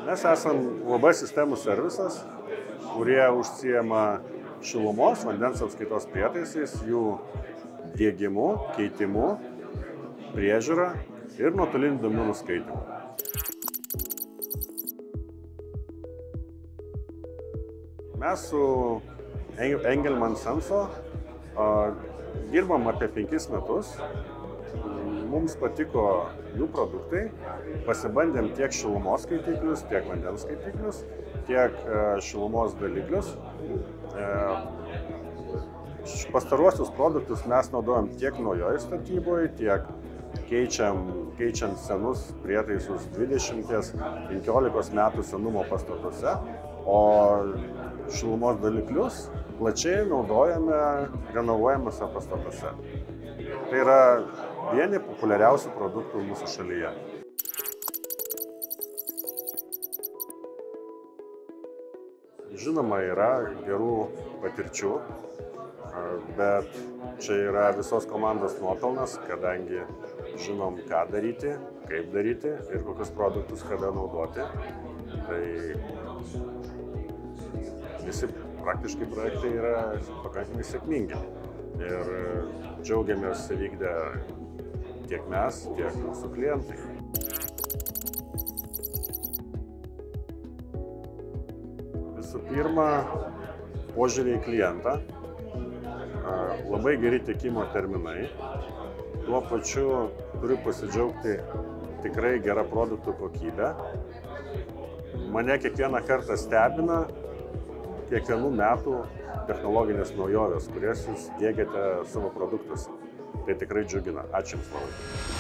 Mes esame UAB sistemų servisas, kurie užsiema šilumos, vandens apskaitos prietaisais, jų diegimu, keitimu, priežiūra ir nuotoliniu duomenų skaitimu. Mes su Engelmann Senso dirbam apie 5 metus. Mums patiko jų produktai, pasibandėm tiek šilumos skaitiklius, tiek vandens skaitiklius, tiek šilumos daliklius. Pastaruosius produktus mes naudojam tiek naujoje statyboje, tiek keičiant senus prietaisus 20-15 metų senumo pastatuose, o šilumos daliklius plačiai naudojame renovuojamuose pastatuose. Tai yra vieni populiariausių produktų mūsų šalyje. Žinoma, yra gerų patirčių, bet čia yra visos komandos nuopelnas, kadangi žinom, ką daryti, kaip daryti ir kokius produktus kada naudoti. Tai visi praktiškai projektai yra pakankamai sėkmingi ir džiaugiamės įvykdę tiek mes, tiek mūsų klientai. Visų pirma, požiūrį į klientą, labai geri tiekimo terminai, tuo pačiu turiu pasidžiaugti tikrai gerą produktų kokybę. Mane kiekvieną kartą stebina kiekvienų metų technologinės naujovės, kurias jūs diegiate savo produktuose. Tai tikrai džiugina. Ačiū Jums labai.